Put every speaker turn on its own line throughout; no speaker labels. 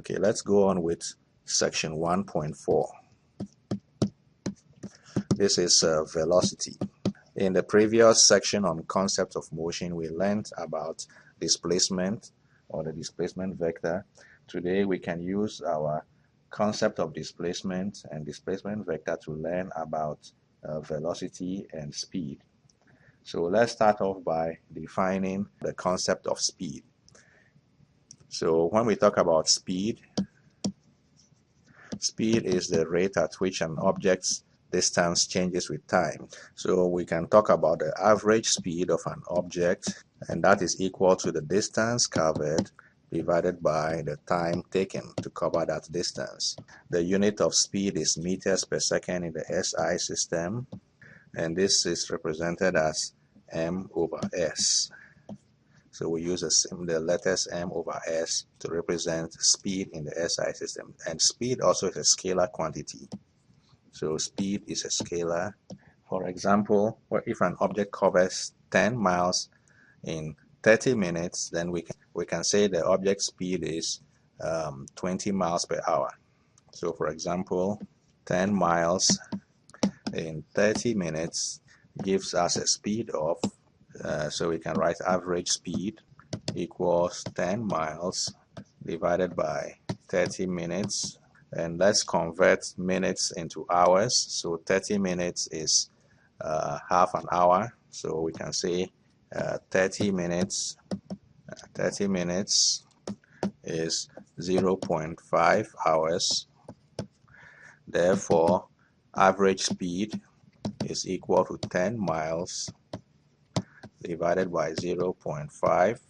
Okay, let's go on with section 1.4. This is velocity. In the previous section on concept of motion, we learned about displacement or the displacement vector. Today we can use our concept of displacement and displacement vector to learn about velocity and speed. So let's start off by defining the concept of speed. So when we talk about speed, speed is the rate at which an object's distance changes with time. So we can talk about the average speed of an object, and that is equal to the distance covered divided by the time taken to cover that distance. The unit of speed is meters per second in the SI system, and this is represented as m over s. So we use the letters m over s to represent speed in the SI system. And speed also is a scalar quantity. So speed is a scalar. For example, if an object covers 10 miles in 30 minutes, then we can say the object speed is 20 miles per hour. So for example, 10 miles in 30 minutes gives us a speed of so we can write average speed equals 10 miles divided by 30 minutes. And let's convert minutes into hours. So 30 minutes is half an hour. So we can say 30 minutes is 0.5 hours. Therefore, average speed is equal to 10 miles divided by 0.5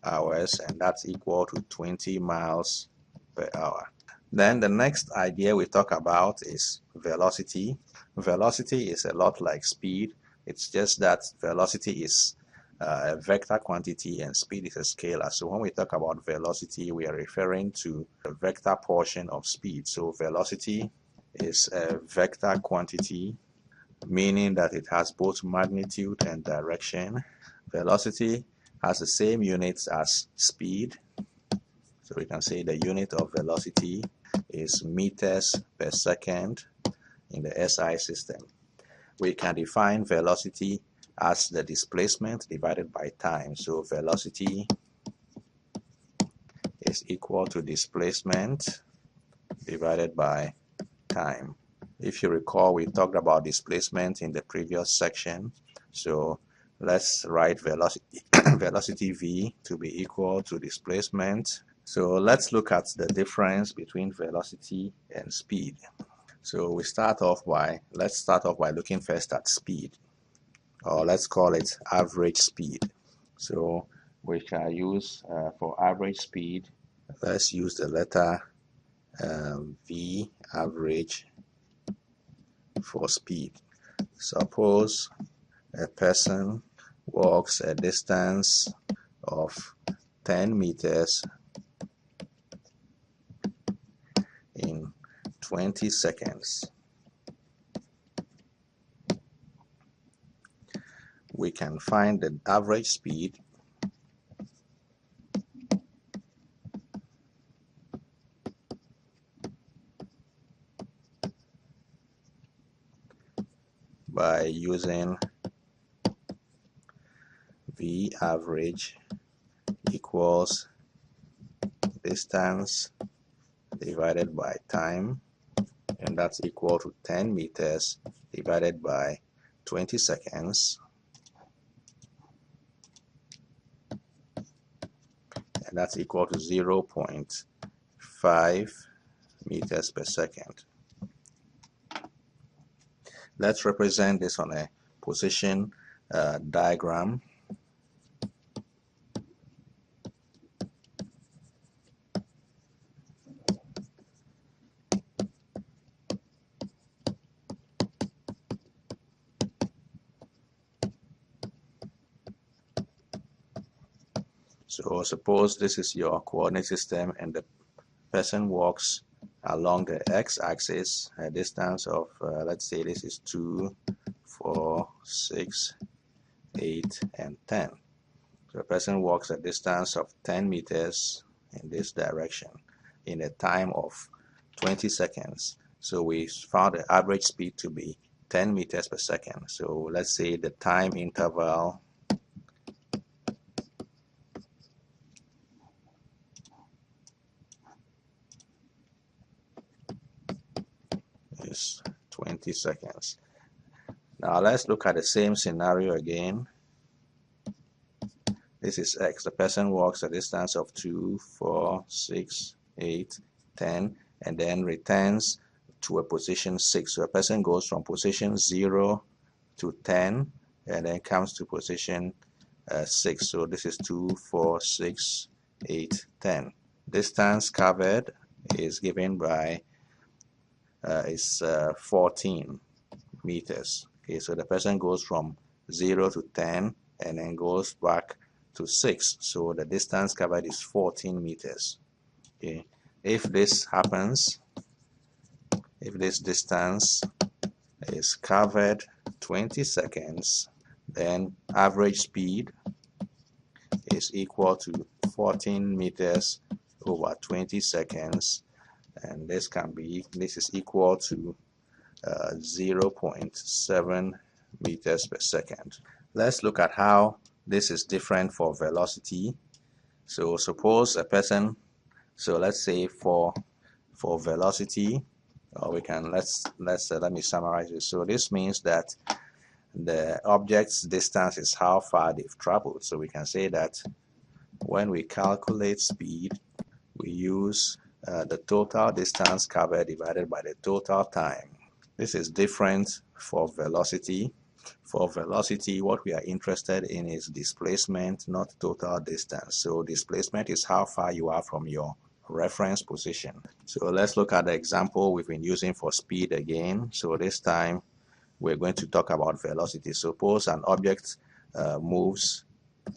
hours, and that's equal to 20 miles per hour. Then the next idea we talk about is velocity. Velocity is a lot like speed. It's just that velocity is a vector quantity and speed is a scalar. So when we talk about velocity, we are referring to the vector portion of speed. So velocity is a vector quantity, meaning that it has both magnitude and direction. Velocity has the same units as speed. So we can say the unit of velocity is meters per second in the SI system. We can define velocity as the displacement divided by time. So velocity is equal to displacement divided by time. If you recall, we talked about displacement in the previous section. So let's write velocity velocity v to be equal to displacement. So let's look at the difference between velocity and speed. So let's start off by looking first at speed, or let's call it average speed. So we shall use for average speed, let's use the letter v, average, for speed. Suppose a person walks a distance of 10 meters in 20 seconds. We can find the average speed by using v average equals distance divided by time, and that's equal to 10 meters divided by 20 seconds, and that's equal to 0.5 meters per second. Let's represent this on a position diagram. So suppose this is your coordinate system and the person walks along the x-axis a distance of let's say this is 2, 4, 6, 8, and 10. So the person walks a distance of 10 meters in this direction. in a time of 20 seconds. So we found the average speed to be 10 meters per second. So let's say the time interval is 20 seconds. Now let's look at the same scenario again. This is X. The person walks a distance of 2, 4, 6, 8, 10, and then returns to a position 6. So a person goes from position 0 to 10 and then comes to position 6. So this is 2, 4, 6, 8, 10. Distance covered is given by 14 meters. Okay, so the person goes from 0 to 10 and then goes back to 6. So the distance covered is 14 meters. Okay, if this happens, if this distance is covered 20 seconds, then average speed is equal to 14 meters over 20 seconds, and this is equal to 0.7 meters per second. Let's look at how this is different for velocity. So suppose a person, so let's say for velocity, or we can let me summarize it. So this means that the object's distance is how far they've traveled. So we can say that when we calculate speed, we use the total distance covered divided by the total time. This is different for velocity. For velocity, what we are interested in is displacement, not total distance. So displacement is how far you are from your reference position. So let's look at the example we've been using for speed again. So this time we're going to talk about velocity. Suppose an object moves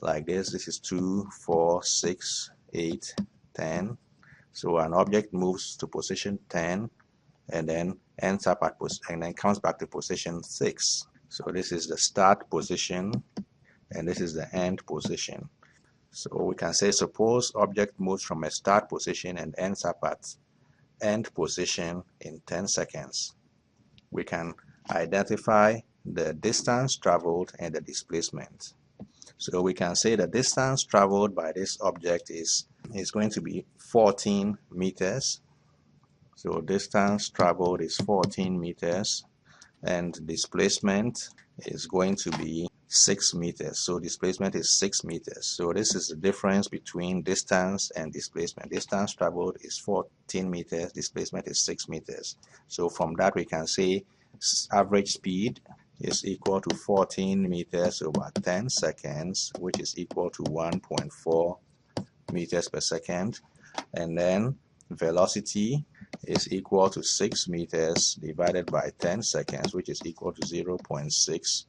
like this. This is 2, 4, 6, 8, 10. So an object moves to position 10 and then ends up at and then comes back to position 6. So this is the start position and this is the end position. So we can say suppose object moves from a start position and ends up at end position in 10 seconds. We can identify the distance traveled and the displacement. So we can say the distance traveled by this object is going to be 14 meters. So distance traveled is 14 meters and displacement is going to be 6 meters. So displacement is 6 meters. So this is the difference between distance and displacement. Distance traveled is 14 meters, displacement is 6 meters. So from that we can say average speed is equal to 14 meters over 10 seconds, which is equal to 1.4 meters per second. And then velocity is equal to 6 meters divided by 10 seconds, which is equal to 0.6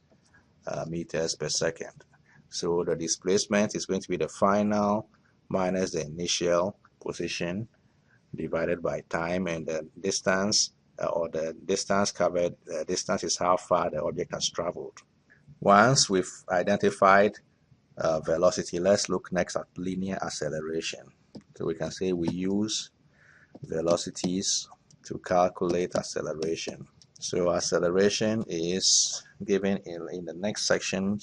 meters per second. So the displacement is going to be the final minus the initial position divided by time, and the distance or the distance covered, the distance is how far the object has traveled. Once we've identified velocity, let's look next at linear acceleration. So we can say we use velocities to calculate acceleration. So acceleration is given in the next section,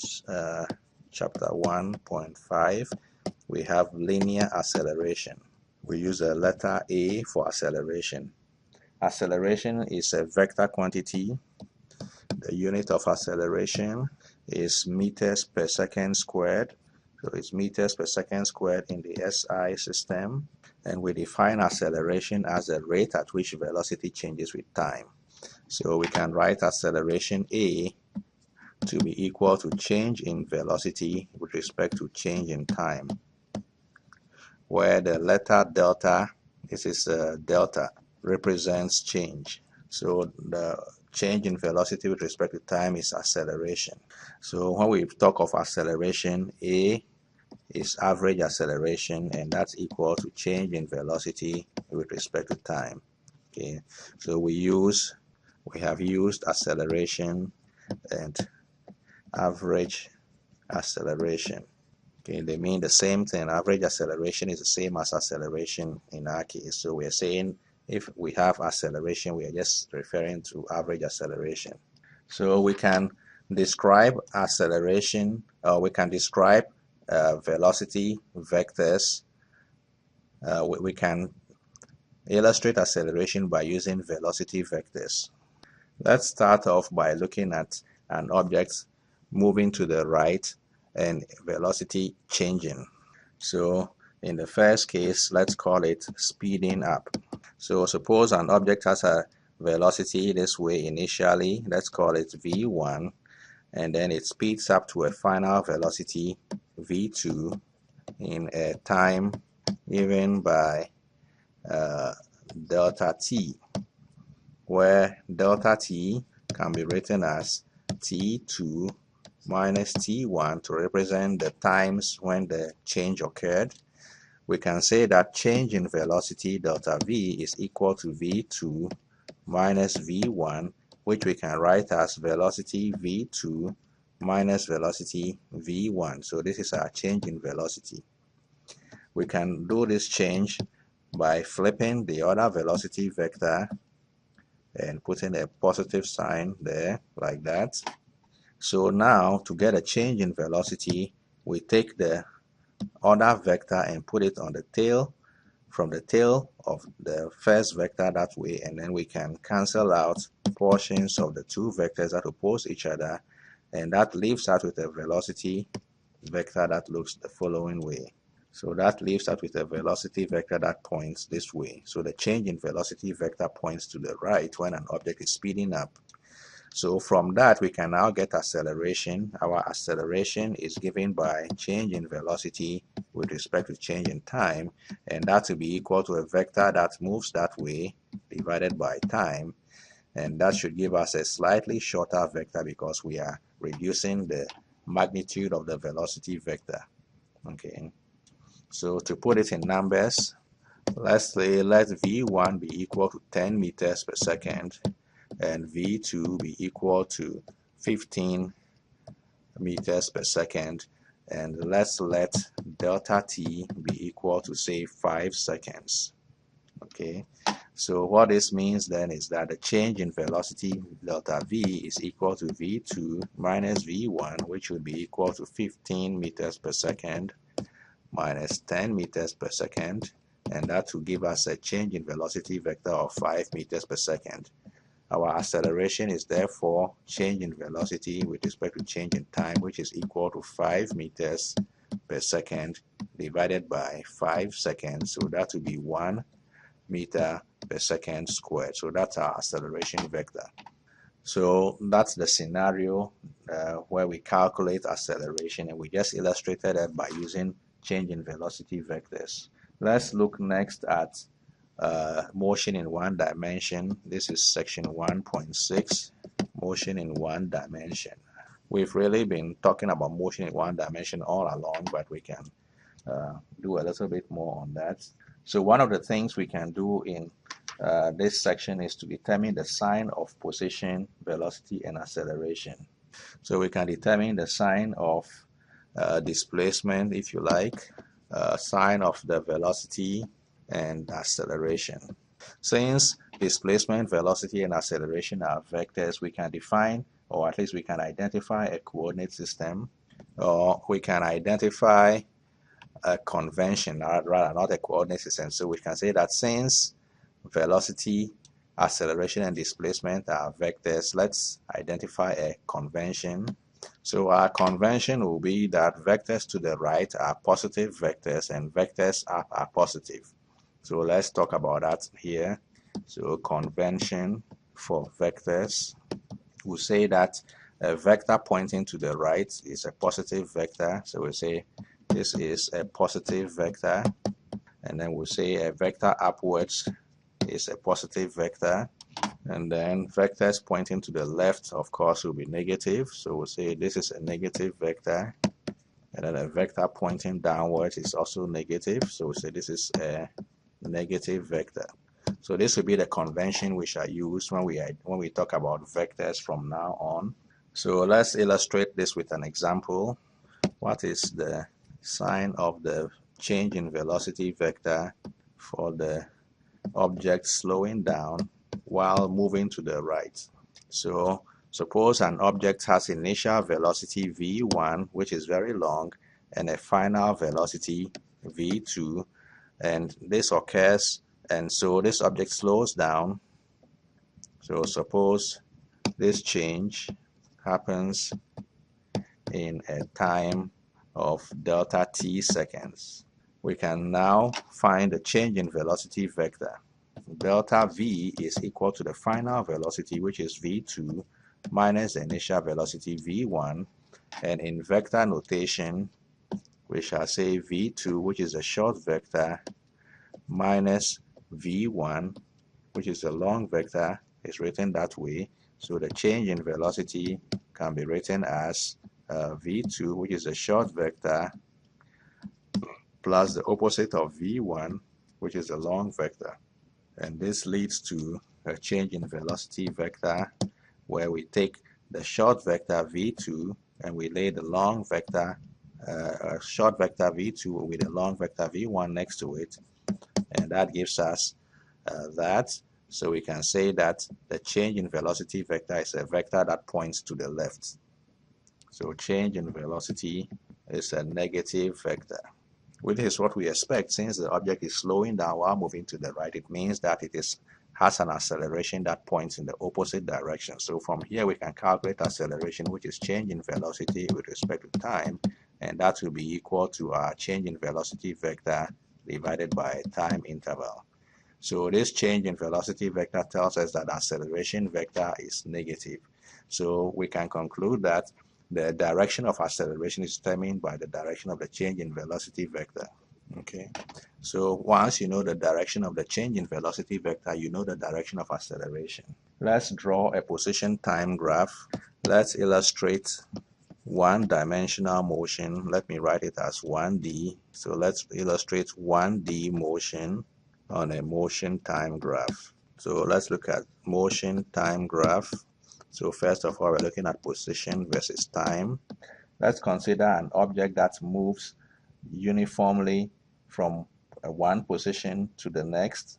chapter 1.5. We have linear acceleration. We use a letter A for acceleration. Acceleration is a vector quantity. The unit of acceleration is meters per second squared. So it's meters per second squared in the SI system. And we define acceleration as the rate at which velocity changes with time. So we can write acceleration A to be equal to change in velocity with respect to change in time, where the letter delta, this is delta, represents change. So the change in velocity with respect to time is acceleration. So when we talk of acceleration, A is average acceleration, and that's equal to change in velocity with respect to time. Okay, so we have used acceleration and average acceleration. Okay, they mean the same thing. Average acceleration is the same as acceleration in our case. So we're saying if we have acceleration, we are just referring to average acceleration. So we can describe acceleration, or we can describe velocity vectors. We can illustrate acceleration by using velocity vectors. Let's start off by looking at an object moving to the right and velocity changing. So in the first case, let's call it speeding up. So suppose an object has a velocity this way initially, let's call it v1, and then it speeds up to a final velocity v2 in a time given by delta t, where delta t can be written as t2 minus t1 to represent the times when the change occurred. We can say that change in velocity delta v is equal to v2 minus v1, which we can write as velocity v2 minus velocity v1. So this is our change in velocity. We can do this change by flipping the other velocity vector and putting a positive sign there like that. So now to get a change in velocity, we take the other vector and put it on the tail, from the tail of the first vector that way, and then we can cancel out portions of the two vectors that oppose each other, and that leaves us with a velocity vector that looks the following way. So that leaves us with a velocity vector that points this way. So the change in velocity vector points to the right when an object is speeding up. So from that we can now get acceleration. Our acceleration is given by change in velocity with respect to change in time, and that will be equal to a vector that moves that way divided by time, and that should give us a slightly shorter vector because we are reducing the magnitude of the velocity vector. Okay, so to put it in numbers, let's say let v1 be equal to 10 meters per second and v2 be equal to 15 meters per second, and let's let delta t be equal to say 5 seconds. Okay, so what this means then is that the change in velocity delta v is equal to v2 minus v1, which would be equal to 15 meters per second minus 10 meters per second, and that will give us a change in velocity vector of 5 meters per second. Our acceleration is therefore change in velocity with respect to change in time, which is equal to 5 meters per second divided by 5 seconds. So that will be 1 meter per second squared. So that's our acceleration vector. So that's the scenario where we calculate acceleration, and we just illustrated it by using change in velocity vectors. Let's look next at motion in one dimension. This is section 1.6, motion in one dimension. We've really been talking about motion in one dimension all along, but we can do a little bit more on that. So one of the things we can do in this section is to determine the sign of position, velocity, and acceleration. So we can determine the sign of displacement, if you like, sign of the velocity, and acceleration. Since displacement, velocity, and acceleration are vectors, we can define, or at least we can identify, a coordinate system, or we can identify a convention, rather not a coordinate system. So we can say that since velocity, acceleration, and displacement are vectors, let's identify a convention. So our convention will be that vectors to the right are positive vectors and vectors up are positive. So let's talk about that here. So convention for vectors, we'll say that a vector pointing to the right is a positive vector. So we'll say this is a positive vector, and then we'll say a vector upwards is a positive vector, and then vectors pointing to the left, of course, will be negative. So we'll say this is a negative vector, and then a vector pointing downwards is also negative. So we'll say this is a negative vector. So this will be the convention we shall use when we talk about vectors from now on. So let's illustrate this with an example. What is the sign of the change in velocity vector for the object slowing down while moving to the right. So suppose an object has initial velocity v1, which is very long, and a final velocity v2, and this occurs, and so this object slows down. So suppose this change happens in a time of delta t seconds. We can now find the change in velocity vector. Delta v is equal to the final velocity, which is v2, minus the initial velocity v1, and in vector notation we shall say v2, which is a short vector, minus v1, which is a long vector, is written that way. So the change in velocity can be written as v2, which is a short vector, plus the opposite of v1, which is a long vector. And this leads to a change in velocity vector, where we take the short vector v2 and we lay the long vector, short vector v2 with a long vector v1 next to it, and that gives us that. So we can say that the change in velocity vector is a vector that points to the left. So change in velocity is a negative vector, which is what we expect. Since the object is slowing down while moving to the right, it means that it has an acceleration that points in the opposite direction. So from here we can calculate acceleration, which is change in velocity with respect to time, and that will be equal to our change in velocity vector divided by time interval. So this change in velocity vector tells us that acceleration vector is negative. So we can conclude that the direction of acceleration is determined by the direction of the change in velocity vector. Okay, so once you know the direction of the change in velocity vector, you know the direction of acceleration. Let's draw a position time graph. Let's illustrate one-dimensional motion. Let me write it as 1D. So let's illustrate 1D motion on a motion time graph. So let's look at motion time graph. So first of all, we're looking at position versus time. Let's consider an object that moves uniformly from one position to the next.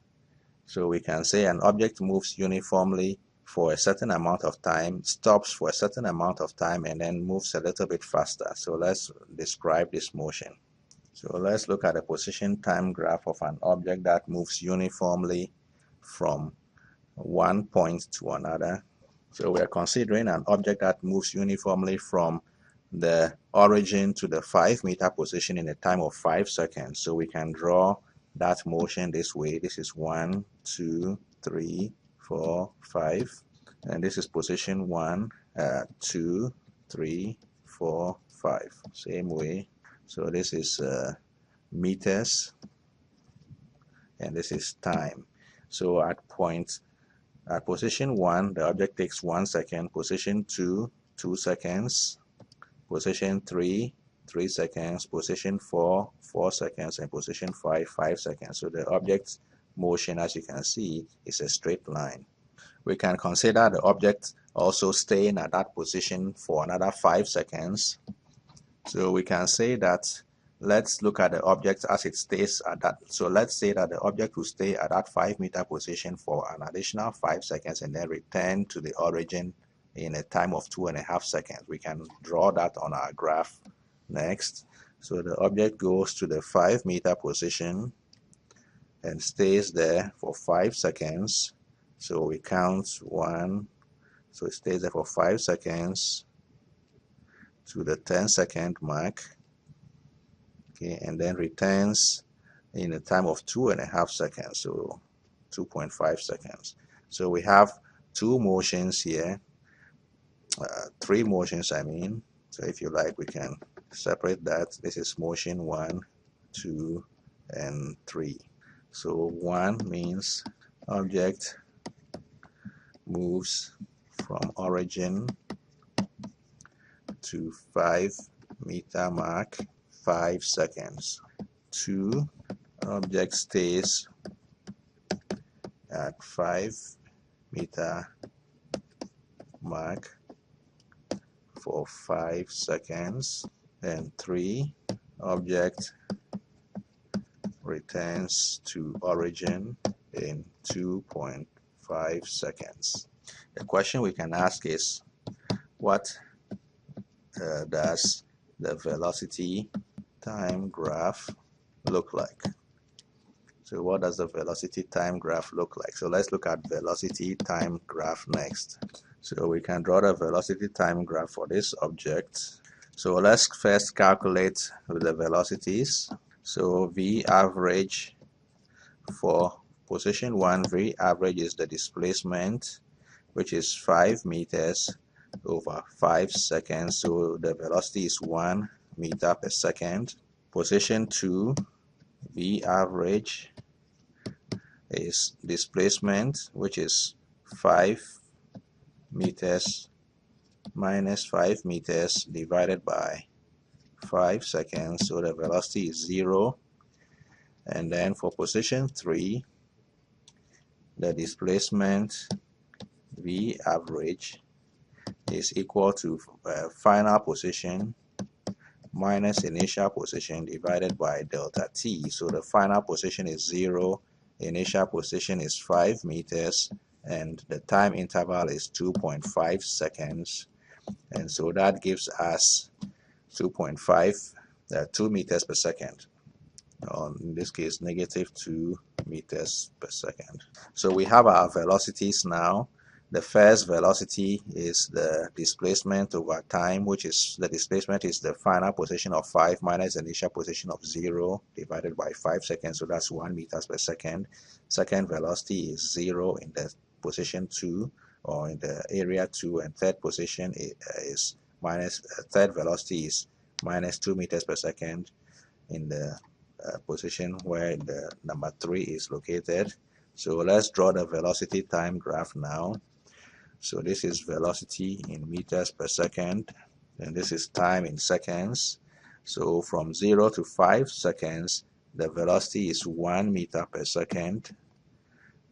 So we can say an object moves uniformly for a certain amount of time, stops for a certain amount of time, and then moves a little bit faster. So let's describe this motion. So let's look at a position time graph of an object that moves uniformly from one point to another. So we are considering an object that moves uniformly from the origin to the 5-meter position in a time of 5 seconds. So we can draw that motion this way. This is 1, 2, 3, 4, 5. And this is position 1, 2, 3, 4, 5. Same way. So this is meters, and this is time. So at position 1, the object takes 1 second, position 2, 2 seconds, position 3, 3 seconds, position 4, 4 seconds, and position 5, 5 seconds. So the object's motion, as you can see, is a straight line. We can consider the object also staying at that position for another 5 seconds. So we can say that, let's look at the object as it stays at that. So let's say that the object will stay at that 5-meter position for an additional 5 seconds and then return to the origin in a time of 2.5 seconds. We can draw that on our graph next. So the object goes to the 5-meter position and stays there for 5 seconds. So we count 1. So it stays there for 5 seconds to the 10-second mark. Okay, and then returns in a time of 2.5 seconds, so 2.5 seconds. So we have two motions here, 3 motions I mean. So if you like, we can separate that. This is motion 1, 2, and 3. So 1 means object moves from origin to 5-meter mark, 5 seconds. 2, object stays at 5-meter mark for 5 seconds. And 3, object returns to origin in 2.5 seconds. The question we can ask is, what does the velocity time graph look like? So what does the velocity time graph look like? So let's look at velocity time graph next. So we can draw the velocity time graph for this object. So let's first calculate the velocities. So V average for position 1, V average is the displacement, which is 5 meters over 5 seconds. So the velocity is 1 meter per second. Position 2, V average is displacement, which is 5 meters minus 5 meters divided by 5 seconds, so the velocity is 0. And then for position 3, the displacement V average is equal to final position minus initial position divided by delta t. So the final position is 0, initial position is 5 meters, and the time interval is 2.5 seconds. And so that gives us 2 meters per second. In this case, negative 2 meters per second. So we have our velocities now. The first velocity is the displacement over time, which is the displacement is the final position of 5 minus the initial position of 0 divided by 5 seconds. So that's 1 meters per second. Second velocity is 0 in the position 2 or in the area 2, and third position is third velocity is minus 2 meters per second in the position where the number 3 is located. So let's draw the velocity time graph now. So this is velocity in meters per second, and this is time in seconds. So from 0 to 5 seconds, the velocity is 1 meter per second.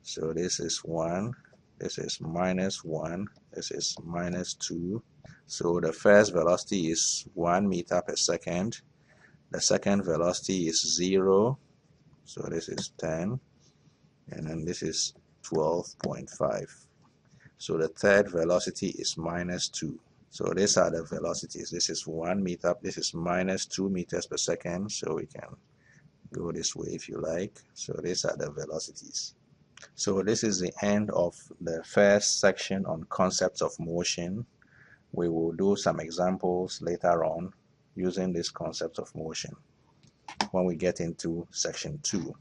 So this is 1, this is minus 1, this is minus 2. So the first velocity is 1 meter per second. The second velocity is 0, so this is 10, and then this is 12.5. So the third velocity is minus 2. So these are the velocities. This is 1 meter, this is minus 2 meters per second, so we can go this way if you like. So these are the velocities. So this is the end of the first section on concepts of motion. We will do some examples later on using these concepts of motion when we get into section 2.